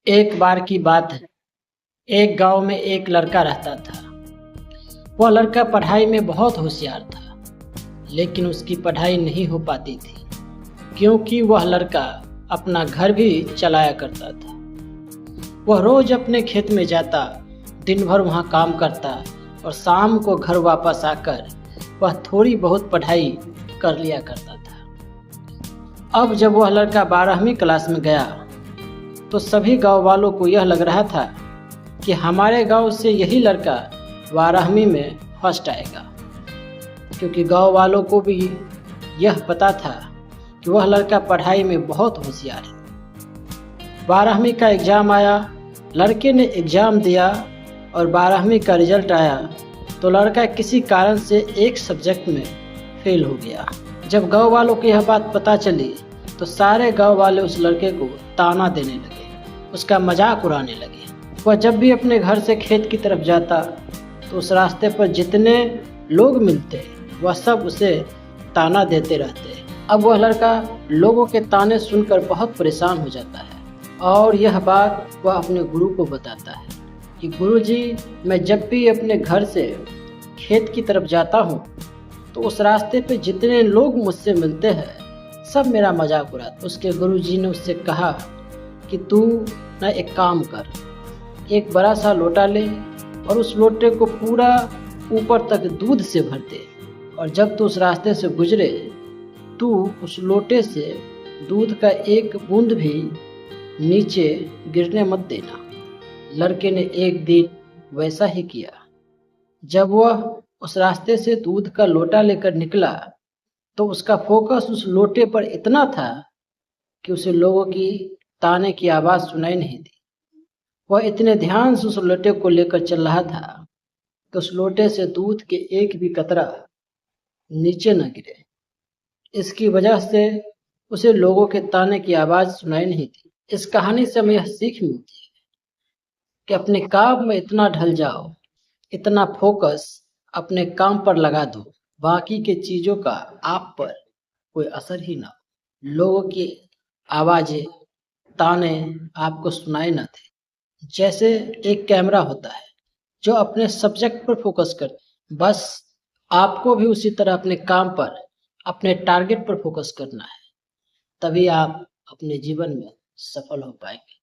एक बार की बात है। एक गांव में एक लड़का रहता था। वह लड़का पढ़ाई में बहुत होशियार था, लेकिन उसकी पढ़ाई नहीं हो पाती थी क्योंकि वह लड़का अपना घर भी चलाया करता था। वह रोज अपने खेत में जाता, दिन भर वहाँ काम करता और शाम को घर वापस आकर वह थोड़ी बहुत पढ़ाई कर लिया करता था। अब जब वह लड़का 12वीं क्लास में गया तो सभी गांव वालों को यह लग रहा था कि हमारे गांव से यही लड़का 12वीं में फर्स्ट आएगा, क्योंकि गांव वालों को भी यह पता था कि वह लड़का पढ़ाई में बहुत होशियार है। 12वीं का एग्ज़ाम आया, लड़के ने एग्ज़ाम दिया और 12वीं का रिजल्ट आया तो लड़का किसी कारण से एक सब्जेक्ट में फेल हो गया। जब गांव वालों को यह बात पता चली तो सारे गांव वाले उस लड़के को ताना देने लगे, उसका मजाक उड़ाने लगे। वह जब भी अपने घर से खेत की तरफ जाता तो उस रास्ते पर जितने लोग मिलते वह सब उसे ताना देते रहते। अब वह लड़का लोगों के ताने सुनकर बहुत परेशान हो जाता है और यह बात वह अपने गुरु को बताता है कि गुरुजी, मैं जब भी अपने घर से खेत की तरफ जाता हूँ तो उस रास्ते पे जितने लोग मुझसे मिलते हैं सब मेरा मजाक उड़ाते। उसके गुरुजी ने उससे कहा कि तू ना एक काम कर, एक बड़ा सा लोटा ले और उस लोटे को पूरा ऊपर तक दूध से भर दे और जब तू उस रास्ते से गुजरे तू उस लोटे से दूध का एक बूंद भी नीचे गिरने मत देना। लड़के ने एक दिन वैसा ही किया। जब वह उस रास्ते से दूध का लोटा लेकर निकला तो उसका फोकस उस लोटे पर इतना था कि उसे लोगों की ताने की आवाज़ सुनाई नहीं दी। वह इतने ध्यान से उस लोटे को लेकर चल रहा था कि उस लोटे से दूध के एक भी कतरा नीचे न गिरे। इसकी वजह से उसे लोगों के ताने की आवाज़ सुनाई नहीं दी। इस कहानी से हमें यह सीख मिलती है कि अपने काम में इतना ढल जाओ, इतना फोकस अपने काम पर लगा दो, बाकी के चीज़ों का आप पर कोई असर ही ना हो। लोगों की आवाज़ें, ताने आपको सुनाई ना दे। जैसे एक कैमरा होता है जो अपने सब्जेक्ट पर फोकस करता है, बस आपको भी उसी तरह अपने काम पर, अपने टारगेट पर फोकस करना है, तभी आप अपने जीवन में सफल हो पाएंगे।